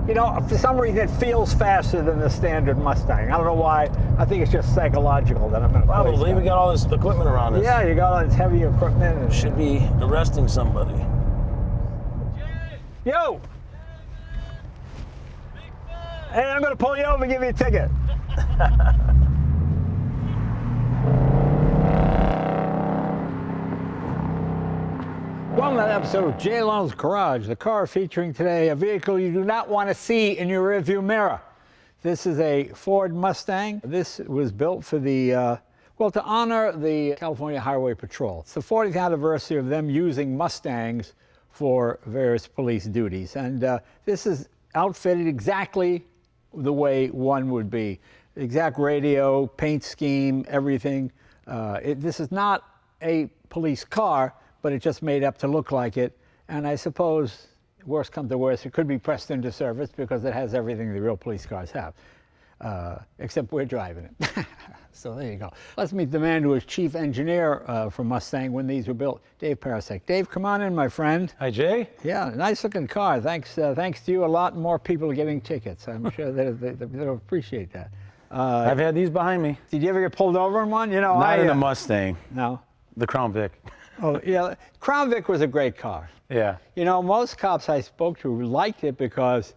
You know, for some reason it feels faster than the standard Mustang. I don't know why. I think it's just psychological that I'm in a police Probably. car. We got all this equipment around us. Yeah, you got all this heavy equipment. And Should be arresting somebody. Yo! Hey, I'm going to pull you over and give you a ticket. Welcome to an episode of Jay Leno's Garage, the car featuring today a vehicle you do not want to see in your rearview mirror. This is a Ford Mustang. This was built for the, well, to honor the California Highway Patrol. It's the 40th anniversary of them using Mustangs for various police duties. And this is outfitted exactly the way one would be. Exact radio, paint scheme, everything. This is not a police car, but it's just made up to look like it. And I suppose, worst come to worst, it could be pressed into service because it has everything the real police cars have, except we're driving it. So there you go. Let's meet the man who was chief engineer for Mustang when these were built, Dave Pericak. Dave, come on in, my friend. Hi, Jay. Yeah, nice looking car. Thanks to you, a lot more people are getting tickets. I'm sure they'll appreciate that. I've had these behind me. Did you ever get pulled over in one? You know, Not in a Mustang. No. The Crown Vic. Oh, yeah. Crown Vic was a great car. Yeah. You know, most cops I spoke to liked it because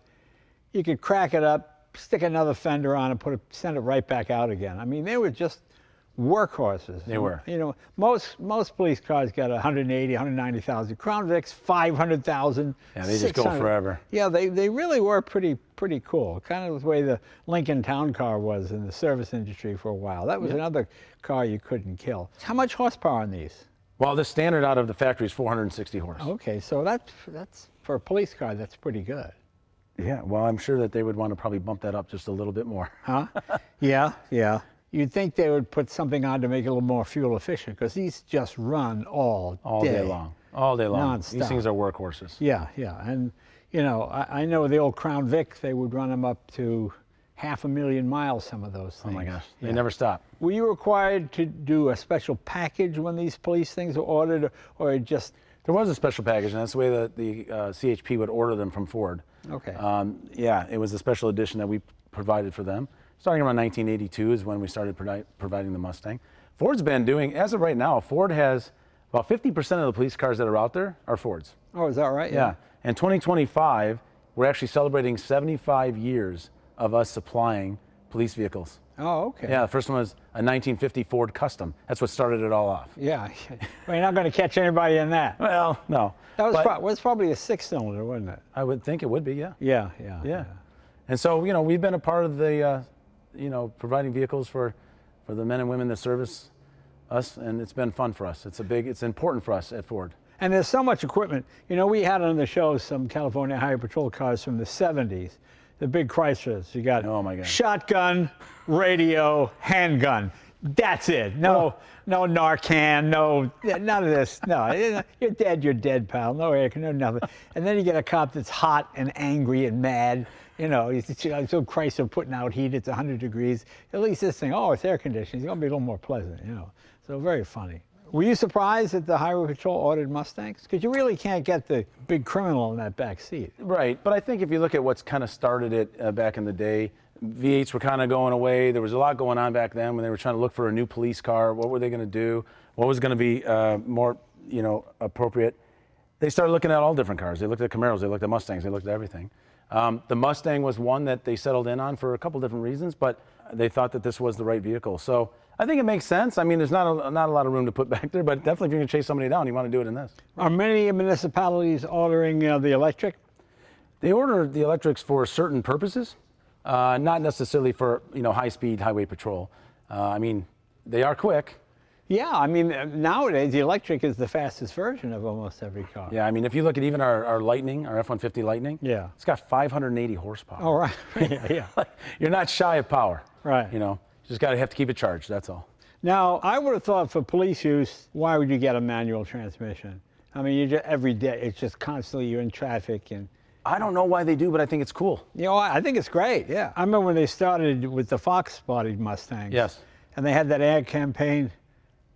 you could crack it up, stick another fender on, and send it right back out again. I mean, they were just workhorses. They were. You know, most police cars got 180, 190,000. Crown Vics, 500,000. Yeah, they just go forever. Yeah, they really were pretty cool. Kind of the way the Lincoln Town Car was in the service industry for a while. That was another car you couldn't kill. How much horsepower on these? Well, the standard out of the factory is 460 horse. Okay, so that's for a police car, that's pretty good. Yeah, well, I'm sure that they would want to probably bump that up just a little bit more. Huh? Yeah. You'd think they would put something on to make it a little more fuel efficient, because these just run all day long. All day long. Non-stop. These things are workhorses. Yeah. And, you know, I know the old Crown Vic, they would run them up to 500,000 miles, some of those things. Oh my gosh, they never stop. Were you required to do a special package when these police things were ordered, or just... There was a special package, and that's the way that the CHP would order them from Ford. Okay. Yeah, it was a special edition that we provided for them. Starting around 1982 is when we started providing the Mustang. Ford's been doing, as of right now, Ford has about 50% of the police cars that are out there are Fords. Oh, is that right? Yeah. And 2025, we're actually celebrating 75 years of us supplying police vehicles. Oh, okay. Yeah, the first one was a 1950 Ford Custom. That's what started it all off. Yeah. Well, you're not going to catch anybody in that. Well, no. That was probably a six-cylinder, wasn't it? I would think it would be, yeah. Yeah. And so, you know, we've been a part of the, you know, providing vehicles for the men and women that service us, and it's been fun for us. It's important for us at Ford. And there's so much equipment. You know, we had on the show some California Highway Patrol cars from the 70s, the big Chryslers. You got shotgun, radio, handgun. That's it. No Narcan, none of this. No, you're dead, pal. No air, no nothing. And then you get a cop that's hot and angry and mad. You know, he's so Chrysler putting out heat, it's 100 degrees. At least this thing, it's air conditioning. It's going to be a little more pleasant, you know. So very funny. Were you surprised that the Highway Patrol ordered Mustangs? Because you really can't get the big criminal in that back seat. Right, but I think if you look at what's kind of started it back in the day, V8s were kind of going away. There was a lot going on back then when they were trying to look for a new police car. What were they going to do? What was going to be more, you know, appropriate? They started looking at all different cars. They looked at Camaros, they looked at Mustangs, they looked at everything. The Mustang was one that they settled in on for a couple different reasons, but they thought that this was the right vehicle. So I think it makes sense. I mean, there's not a lot of room to put back there, but definitely if you're going to chase somebody down, you want to do it in this. Are many municipalities ordering the electric? They order the electrics for certain purposes, not necessarily for, you know, high-speed highway patrol. I mean, they are quick. Yeah, I mean, nowadays the electric is the fastest version of almost every car. Yeah, I mean, if you look at even our Lightning, our F-150 Lightning, it's got 580 horsepower. Oh, right. Yeah. You're not shy of power. Right. You know, you just have to keep it charged, that's all. Now, I would have thought for police use, why would you get a manual transmission? I mean, every day, it's just constantly, you're in traffic and... I don't know why they do, but I think it's cool. You know, I think it's great, yeah. I remember when they started with the Fox-bodied Mustangs. Yes. And they had that ad campaign,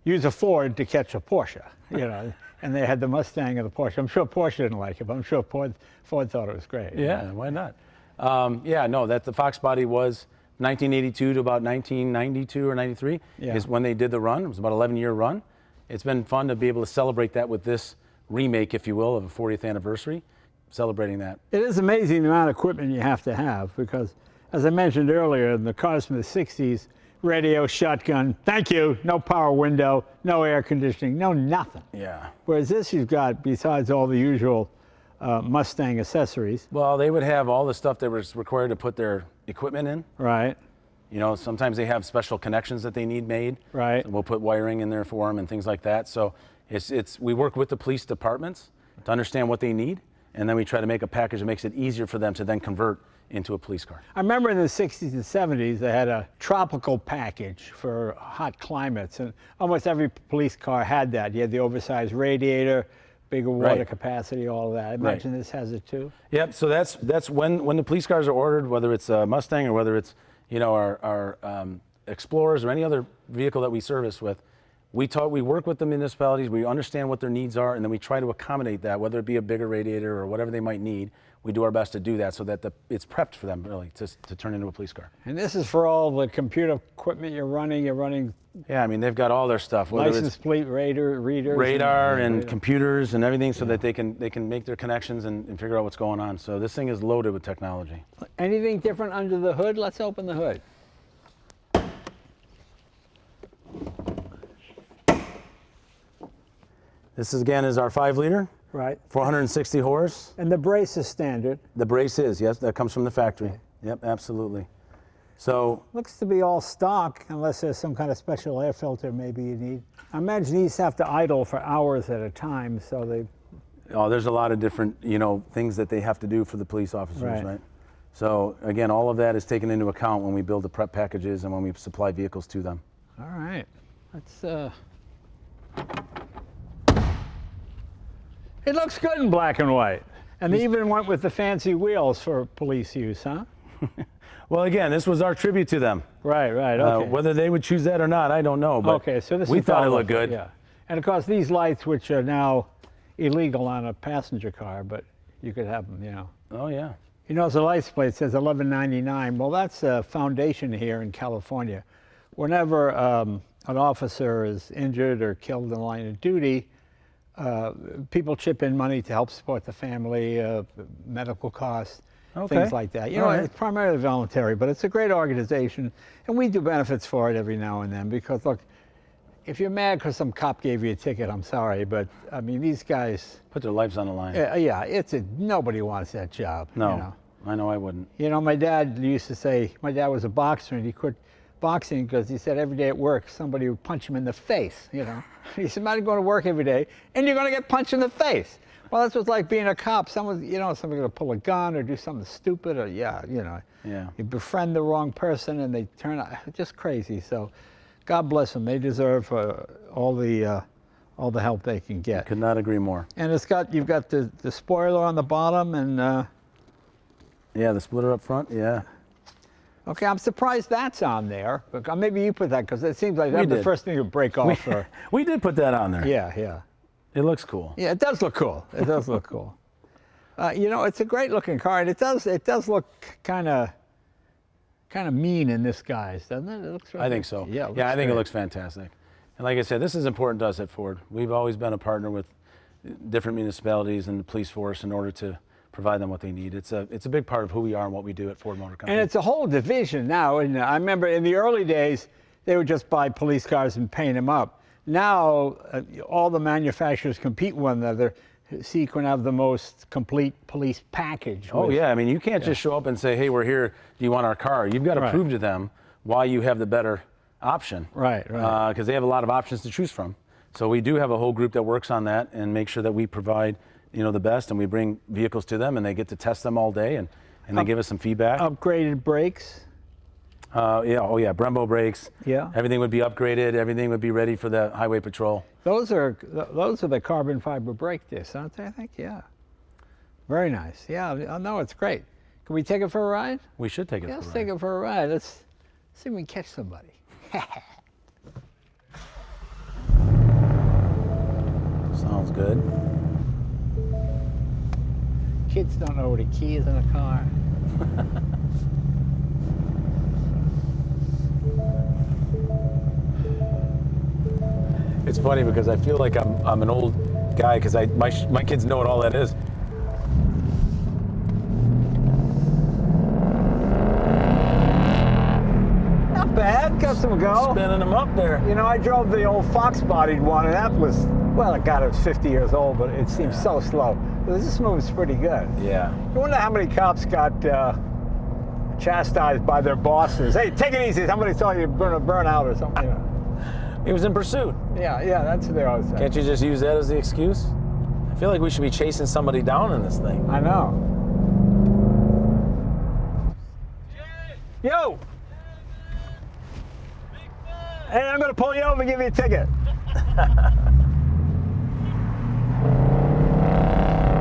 use a Ford to catch a Porsche, you know. And they had the Mustang and the Porsche. I'm sure Porsche didn't like it, but I'm sure Ford thought it was great. Yeah, why not? Yeah, no, that the Fox body was 1982 to about 1992 or 93 is when they did the run. It was about an 11-year run. It's been fun to be able to celebrate that with this remake, if you will, of a 40th anniversary, celebrating that. It is amazing the amount of equipment you have to have because, as I mentioned earlier, in the cars from the 60s, radio, shotgun, thank you, no power window, no air conditioning, no nothing. Yeah. Whereas this you've got, besides all the usual Mustang accessories. Well, they would have all the stuff that was required to put their equipment in. Right. You know, sometimes they have special connections that they need made. Right. So we'll put wiring in there for them and things like that. So we work with the police departments to understand what they need, and then we try to make a package that makes it easier for them to then convert into a police car. I remember in the 60s and 70s, they had a tropical package for hot climates, and almost every police car had that. You had the oversized radiator, bigger water capacity, all of that. I imagine this has it too. Yep. So that's when the police cars are ordered, whether it's a Mustang or whether it's our Explorers or any other vehicle that we service with. We work with the municipalities. We understand what their needs are, and then we try to accommodate that, whether it be a bigger radiator or whatever they might need. We do our best to do that so that it's prepped for them really to turn into a police car. And this is for all the computer equipment you're running. Yeah, I mean they've got all their stuff. License plate readers. Radar and computers and everything, so that they can make their connections and figure out what's going on. So this thing is loaded with technology. Anything different under the hood? Let's open the hood. This is our 5-liter. Right. 460 horse. And the brace is standard. The brace is, yes, that comes from the factory. Okay. Yep, absolutely. So looks to be all stock, unless there's some kind of special air filter maybe you need. I imagine these have to idle for hours at a time, so they... Oh, there's a lot of different, things that they have to do for the police officers, right? So again, all of that is taken into account when we build the prep packages and when we supply vehicles to them. All right. Let's It looks good in black and white. And they even went with the fancy wheels for police use, huh? Well, again, this was our tribute to them. Right, okay. Whether they would choose that or not, I don't know. But okay, so we thought it looked good. Yeah. And of course, these lights, which are now illegal on a passenger car, but you could have them, Oh, yeah. The license plate says $11.99. Well, that's a foundation here in California. Whenever an officer is injured or killed in the line of duty, people chip in money to help support the family, medical costs, things like that. It's primarily voluntary, but it's a great organization, and we do benefits for it every now and then because, look, if you're mad because some cop gave you a ticket, I'm sorry, but, I mean, these guys... Put their lives on the line. Yeah, nobody wants that job. No, I know I wouldn't. My dad used to say, my dad was a boxer, and he quit boxing because he said every day at work somebody would punch him in the face. He said, "I'm going to work every day, and you're going to get punched in the face." Well, that's what's like being a cop. Somebody's going to pull a gun or do something stupid, or you befriend the wrong person, and they turn out just crazy. So, God bless them. They deserve all the help they can get. Could not agree more. And you've got the spoiler on the bottom, and yeah, the splitter up front. Yeah. Okay, I'm surprised that's on there. But maybe you put that because it seems like that's the first thing to break off. We did put that on there. Yeah. It looks cool. Yeah, it does look cool. It's a great looking car, and it does look kind of mean in this guise, doesn't it? It looks really I think so. Yeah, I think it looks fantastic. And like I said, this is important to us at Ford. We've always been a partner with different municipalities and the police force in order to provide them what they need. It's a big part of who we are and what we do at Ford Motor Company. And it's a whole division now. And I remember in the early days, they would just buy police cars and paint them up. Now, all the manufacturers compete with one another, so you can have the most complete police package. Oh, yeah. I mean, you can't just show up and say, "Hey, we're here. Do you want our car?" You've got to prove to them why you have the better option. Right. Because they have a lot of options to choose from. So we do have a whole group that works on that and make sure that we provide the best, and we bring vehicles to them, and they get to test them all day, and they give us some feedback. Upgraded brakes. Brembo brakes. Yeah. Everything would be upgraded. Everything would be ready for the highway patrol. Those are the carbon fiber brake discs, aren't they? I think, yeah. Very nice. Yeah, no, it's great. Can we take it for a ride? We should take it for a ride. Let's take it for a ride. Let's see if we can catch somebody. Sounds good. Kids don't know what a key is in a car. It's funny because I feel like I'm an old guy because my kids know what all that is. Not bad. Got some go. Spinning them up there. You know, I drove the old Fox-bodied one, and that was, well, it got it was 50 years old, but it seemed so slow. This moves pretty good. Yeah. I wonder how many cops got chastised by their bosses. Hey, take it easy. Somebody told you to burn out or something. You know. He was in pursuit. Yeah, that's what they always say. Can't you just use that as the excuse? I feel like we should be chasing somebody down in this thing. I know. Yo! Hey, I'm going to pull you over and give you a ticket.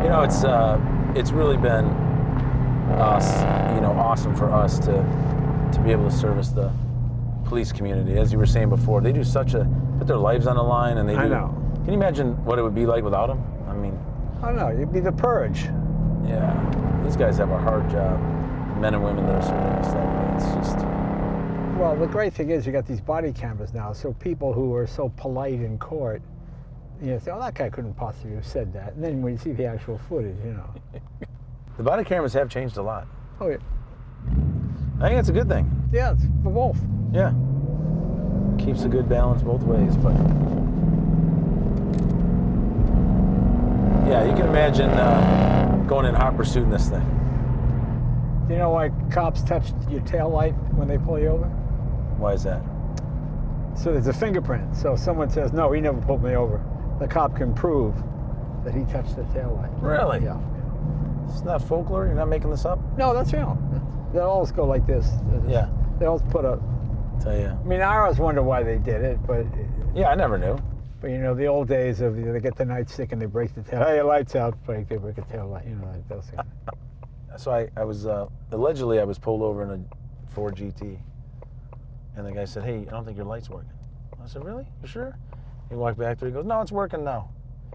You know, it's really been awesome for us to be able to service the police community. As you were saying before, they do put their lives on the line, and they do. I know. Can you imagine what it would be like without them? I mean, I don't know. You'd be the purge. yeah, these guys have a hard job. Men and women that are serving us that way. It's just. Well, the great thing is you got these body cameras now, so people who are so polite in court, you know, say, oh, that guy couldn't possibly have said that. And then when you see the actual footage, you know. The body cameras have changed a lot. Oh, yeah. I think that's a good thing. Yeah, it's for both. Yeah. Keeps a good balance both ways, but yeah, you can imagine going in hot pursuit in this thing. Do you know why cops touch your tail light when they pull you over? Why is that? So there's a fingerprint. So if someone says, no, he never pulled me over, the cop can prove that he touched the tail light. Really? Yeah. It's not folklore? You're not making this up? No, that's real. They'll always go like this. Yeah. They always put a... Tell you. I mean, I always wonder why they did it, but... Yeah, I never knew. But, you know, the old days of, you know, they get the nightstick and they break the tail. Hey, your light's out. They break the tail light. You know, like those things. So I was, allegedly I was pulled over in a Ford GT. And the guy said, hey, I don't think your light's working. I said, really? You sure? He walked back there, he goes, no, it's working now.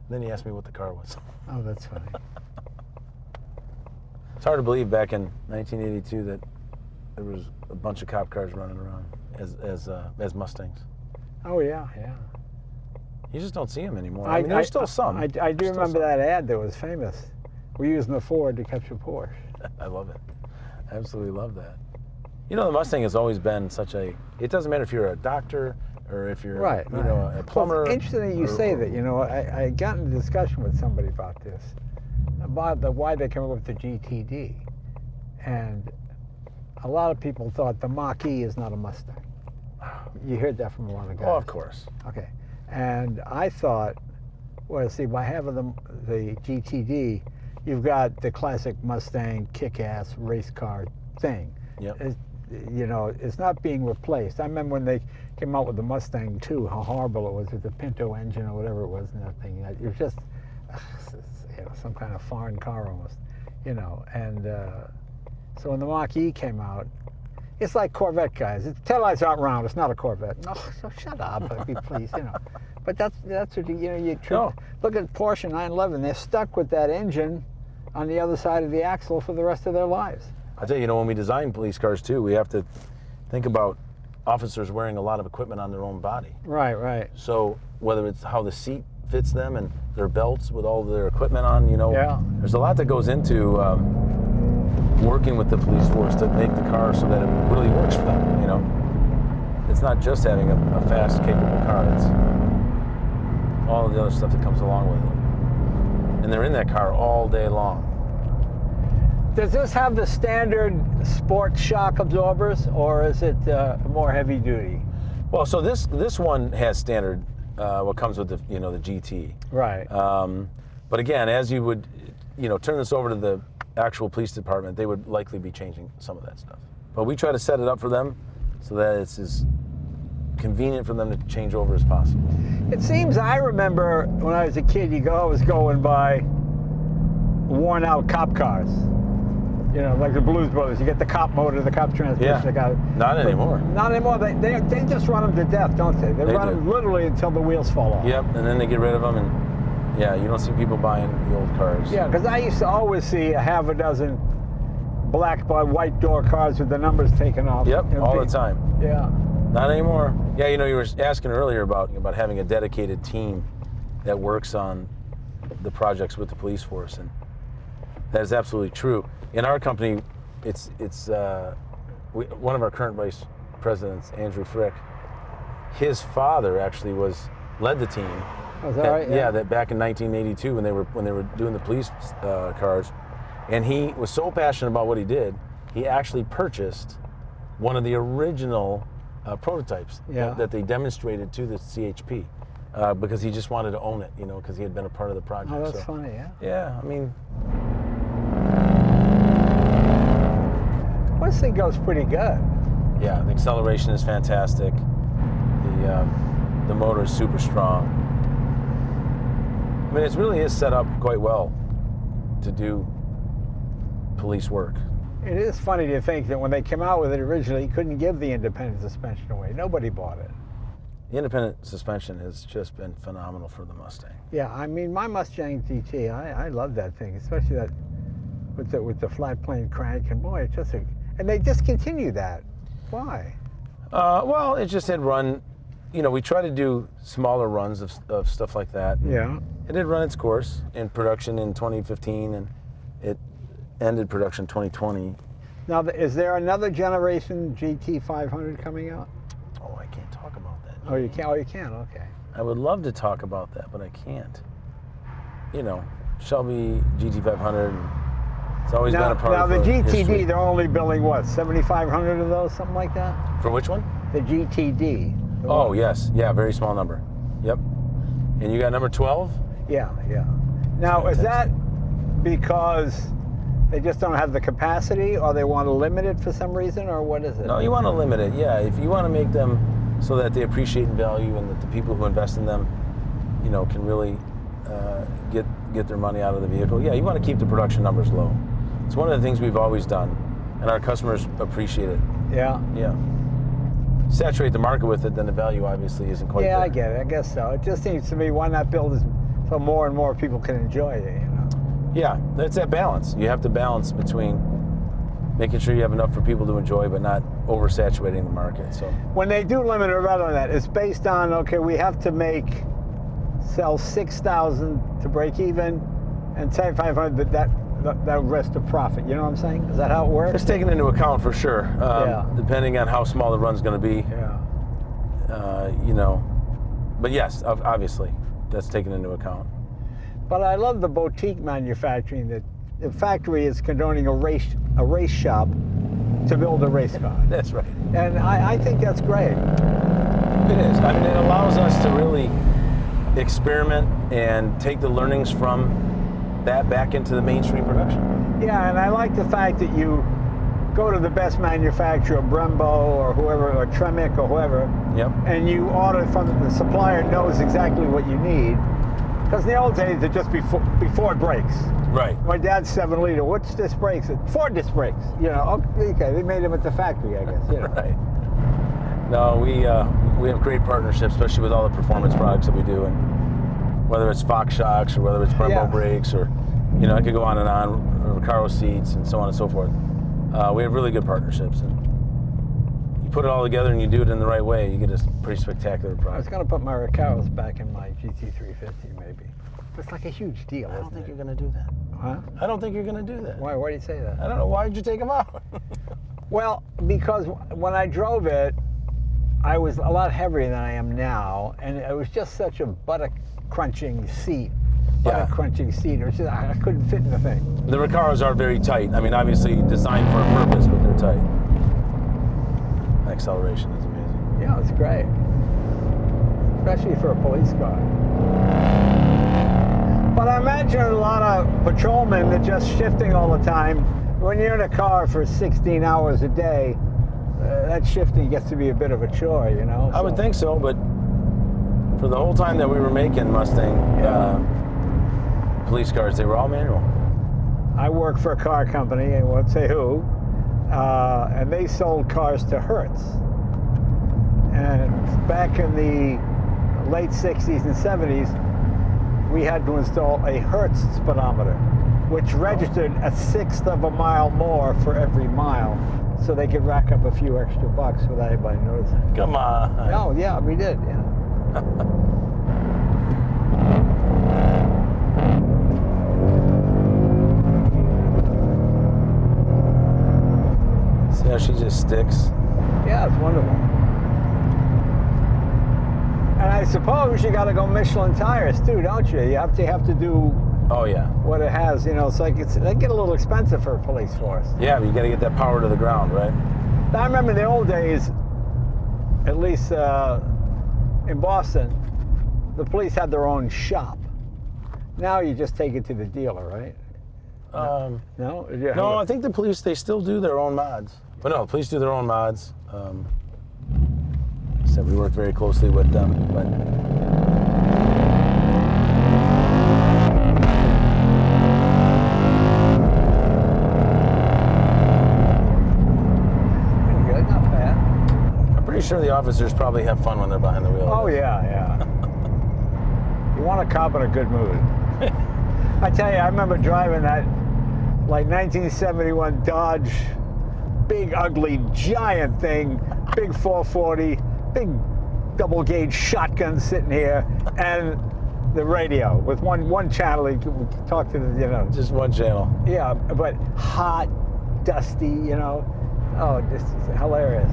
Then he asked me what the car was. Oh, that's funny. It's hard to believe back in 1982 that there was a bunch of cop cars running around as Mustangs. Oh, yeah, yeah. You just don't see them anymore. I mean, there's still some. I do remember that ad that was famous. We're using the Ford to catch a Porsche. I love it. I absolutely love that. You know, the Mustang has always been such a, it doesn't matter if you're a doctor or if you're, you know, a plumber. Well, it's interesting that you say that. You know, I got in a discussion with somebody about this, about why they came up with the GTD. And a lot of people thought the Mach-E is not a Mustang. You heard that from a lot of guys. Oh, of course. Okay. And I thought, well, see, by having the GTD, you've got the classic Mustang kick-ass race car thing. Yep. You know, it's not being replaced. I remember when they came out with the Mustang 2, how horrible it was with the Pinto engine or whatever it was and that thing. It was just, you know, some kind of foreign car almost, you know. And so when the Mach-E came out, it's like Corvette guys. The taillights aren't round. It's not a Corvette. No, so shut up, please, you know. But that's what you know. Look at Porsche 911. They're stuck with that engine on the other side of the axle for the rest of their lives. I tell you, you know, when we design police cars too, we have to think about officers wearing a lot of equipment on their own body. Right, right. So whether it's how the seat fits them and their belts with all their equipment on, you know, there's a lot that goes into working with the police force to make the car so that it really works for them, you know. It's not just having a fast, capable car, it's all of the other stuff that comes along with it. And they're in that car all day long. Does this have the standard sport shock absorbers, or is it more heavy duty? Well, so this one has standard, what comes with the the GT. Right. But again, as you would, turn this over to the actual police department, they would likely be changing some of that stuff. But we try to set it up for them so that it's as convenient for them to change over as possible. It seems, I remember when I was a kid, I was going by worn out cop cars. You know, like the Blues Brothers, you get the cop motor, the cop transmission. Yeah, not anymore. Not anymore. They just run them to death, don't they? They run them literally until the wheels fall off. Yep, and then they get rid of them, and yeah, you don't see people buying the old cars. Yeah, because I used to always see a half a dozen black by white door cars with the numbers taken off. Yep, You know, all the time. Yeah. Not anymore. Yeah, you know, you were asking earlier about having a dedicated team that works on the projects with the police force, and that is absolutely true. In our company, one of our current vice presidents, Andrew Frick, his father actually led the team. Was that right? Yeah, that back in 1982 when they were doing the police cars, and he was so passionate about what he did, he actually purchased one of the original prototypes that they demonstrated to the CHP because he just wanted to own it, because he had been a part of the project. Oh, that's funny, yeah. Yeah, I mean, this thing goes pretty good. yeah, the acceleration is fantastic. The motor is super strong. I mean, it really is set up quite well to do police work. It is funny to think that when they came out with it originally, you couldn't give the independent suspension away. Nobody bought it. The independent suspension has just been phenomenal for the Mustang. Yeah, I mean, my Mustang GT, I love that thing, especially that with the flat plane crank, and boy, it's just and they discontinued that. Why? Well, it just had run, we try to do smaller runs of stuff like that. Yeah. It did run its course in production in 2015, and it ended production 2020. Now, is there another generation GT 500 coming out? Oh, I can't talk about that. Oh, you can't? Oh, you can, okay. I would love to talk about that, but I can't. Shelby GT 500, it's always been a part now of the GTD, history. they're only building, what, 7,500 of those, something like that? For which one? The GTD. Oh, yes. Yeah, very small number. Yep. And you got number 12? Yeah, yeah. Now, is that because they just don't have the capacity, or they want to limit it for some reason, or what is it? No, you want to limit it, yeah. If you want to make them so that they appreciate in value and that the people who invest in them, can really get their money out of the vehicle, yeah, you want to keep the production numbers low. It's one of the things we've always done, and our customers appreciate it. Yeah. Yeah. Saturate the market with it, then the value obviously isn't quite there. Yeah, I get it. I guess so. It just seems to me, why not build it so more and more people can enjoy it, Yeah, it's that balance. You have to balance between making sure you have enough for people to enjoy, but not oversaturating the market. So when they do limited run on that, it's based on, okay, we have to sell 6,000 to break even, and 7,500, but that rest of profit. You know what I'm saying? Is that how it works? it's taken into account for sure, depending on how small the run's going to be. Yeah. But yes, obviously, that's taken into account. But I love the boutique manufacturing, that the factory is condoning a race shop to build a race car. That's right. And I think that's great. It is. I mean, it allows us to really experiment and take the learnings from that back into the mainstream production. Yeah, and I like the fact that you go to the best manufacturer, Brembo or whoever, or Tremec or whoever, Yep. and you order from the supplier knows exactly what you need. Because in the old days, it just before it breaks. Right. My dad's 7-liter. Which disc brakes? Ford disc brakes. Okay, they made them at the factory, I guess. Right. No, we have great partnerships, especially with all the performance products that we do, and whether it's Fox shocks or whether it's Brembo brakes, or I could go on and on, or Recaro seats and so on and so forth. We have really good partnerships, and you put it all together and you do it in the right way, you get a pretty spectacular product. I was going to put my Recaros back in my GT350, maybe. It's like a huge deal. I don't think you're going to do that. Huh? I don't think you're going to do that. Why do you say that? I don't know. Why did you take them out? Well, because when I drove it, I was a lot heavier than I am now, and it was just such a buttock-crunching seat. Buttock-crunching seat. It was just, I couldn't fit in the thing. The Recaros are very tight. I mean, obviously designed for a purpose, but they're tight. The acceleration is amazing. Yeah, it's great. Especially for a police car. But I imagine a lot of patrolmen that just shifting all the time. When you're in a car for 16 hours a day, that shifting gets to be a bit of a chore, I would think so, but for the whole time that we were making Mustang police cars, they were all manual. I work for a car company, I won't say who, and they sold cars to Hertz. And back in the late 60s and 70s, we had to install a Hertz speedometer. which registered a sixth of a mile more for every mile, so they could rack up a few extra bucks without anybody noticing. Come on. Oh yeah, we did. Yeah. See how she just sticks? Yeah, it's wonderful. And I suppose you got to go Michelin tires too, don't you? You have to do Oh yeah. what it has. You know, it's like they get a little expensive for a police force. Yeah, but you got to get that power to the ground, right? I remember in the old days, at least in Boston, the police had their own shop. Now you just take it to the dealer, right? No? Yeah. No, I think the police, they still do their own mods. But no, the police do their own mods. So we work very closely with them. But Pretty good, not bad. I'm pretty sure the officers probably have fun when they're behind the wheel. Oh, yeah, yeah. You want a cop in a good mood. I tell you, I remember driving that, like, 1971 Dodge, big, ugly, giant thing, big 440, big double gauge shotgun sitting here, and the radio with one channel. You could talk to the, you know. Just one channel. Yeah, but hot, dusty, you know. Oh, this is hilarious.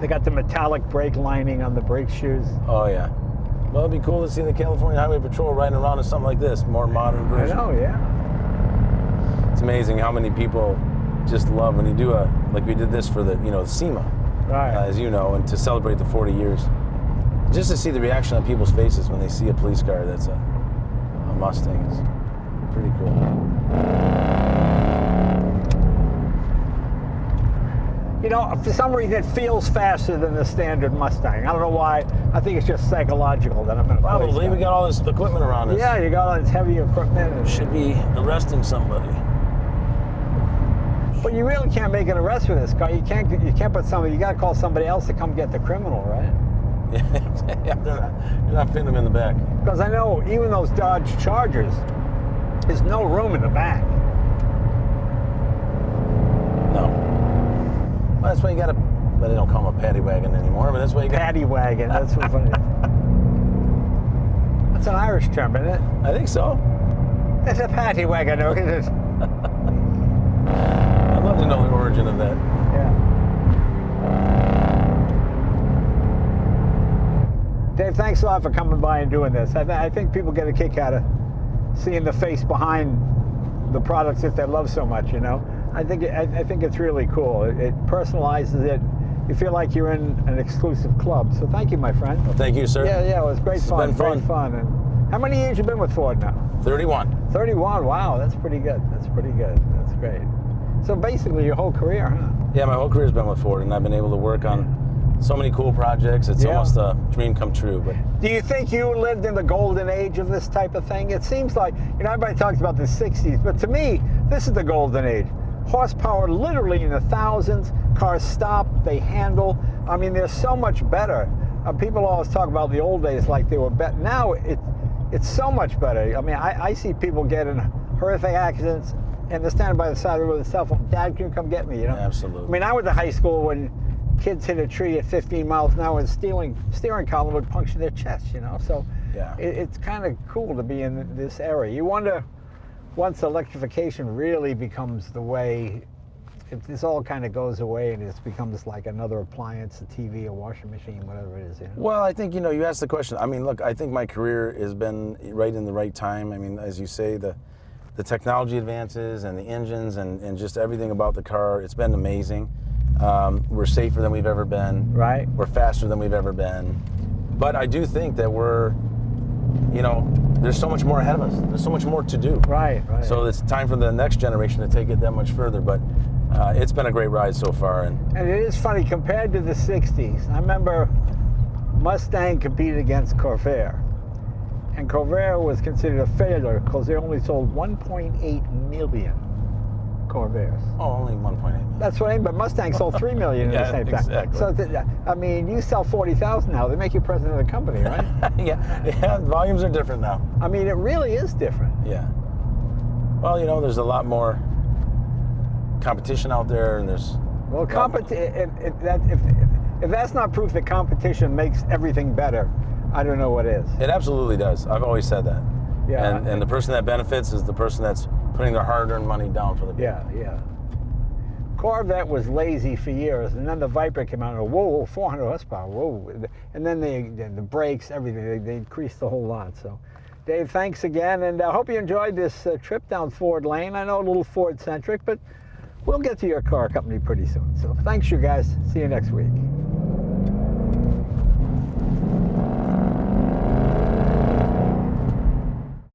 They got the metallic brake lining on the brake shoes. Oh yeah. Well, it'd be cool to see the California Highway Patrol riding around in something like this, more modern I version. know, yeah. It's amazing how many people just love when you do like we did this for the, you know, SEMA, Right. as you know, and to celebrate the 40 years. Just to see the reaction on people's faces when they see a police car that's a Mustang is pretty cool. You know, for some reason it feels faster than the standard Mustang. I don't know why. I think it's just psychological that I'm in a police Probably. car. We got all this equipment around us. Yeah, you got all this heavy equipment. And, Should be arresting somebody. but you really can't make an arrest with this car. You can't put somebody. You got to call somebody else to come get the criminal, right? Yeah, you're not fitting them in the back. Because I know even those Dodge Chargers, there's no room in the back. No. Well, that's why you got to. But they don't call them a paddy wagon anymore. But that's why you got. Paddy wagon. That's so funny. That's an Irish term, isn't it? I think so. It's a paddy wagon. Isn't it? I'd love to know the origin of that. Yeah. Dave, thanks a lot for coming by and doing this. I think people get a kick out of seeing the face behind the products that they love so much, you know? I think it's really cool. It personalizes it. You feel like you're in an exclusive club. So thank you, my friend. Well, thank you, sir. Yeah, it was great fun. Been fun. Great fun. And how many years you been with Ford now? 31. 31. Wow, that's pretty good. That's pretty good. That's great. So basically your whole career, huh? Yeah, my whole career's been with Ford, and I've been able to work on so many cool projects. It's almost a dream come true. But Do you think you lived in the golden age of this type of thing? It seems like, you know, everybody talks about the 60s, but to me, this is the golden age. Horsepower literally in the thousands, cars stop, they handle. I mean, they're so much better. People always talk about the old days like they were better. Now it's so much better. I mean, I see people get in horrific accidents and they're standing by the side of the road with a cell phone. Dad, can you come get me? You know? Absolutely. I mean, I went to high school when kids hit a tree at 15 miles an hour and steering column would puncture their chest, you know? So Yeah. it's kind of cool to be in this era. You wonder, once electrification really becomes the way, if this all kind of goes away and it becomes like another appliance, a TV, a washing machine, whatever it is, you know? Well, I think, you know, you asked the question. I mean, look, I think my career has been right in the right time. I mean, as you say, the technology advances and the engines and just everything about the car, it's been amazing. We're safer than we've ever been. Right. We're faster than we've ever been. But I do think that we're, you know, there's so much more ahead of us. There's so much more to do. Right. So it's time for the next generation to take it that much further. But it's been a great ride so far. And it is funny, compared to the 60s, I remember Mustang competed against Corvair. And Corvair was considered a failure because they only sold 1.8 million. Corvairs. Oh, only 1.8 million. That's what I mean, but Mustang sold 3 million at the same time. Exactly. So, I mean, you sell 40,000 now, they make you president of the company, right? yeah, volumes are different now. I mean, it really is different. Yeah. Well, you know, there's a lot more competition out there, and there's... Well, if that's not proof that competition makes everything better, I don't know what is. It absolutely does. I've always said that. Yeah. And the person that benefits is the person that's putting their hard-earned money down for the vehicle. Yeah. Corvette was lazy for years, and then the Viper came out and whoa, 400 horsepower, whoa. And then the brakes, everything, they increased a whole lot. So, Dave, thanks again, and I hope you enjoyed this trip down Ford Lane. I know a little Ford-centric, but we'll get to your car company pretty soon. So thanks, you guys. See you next week.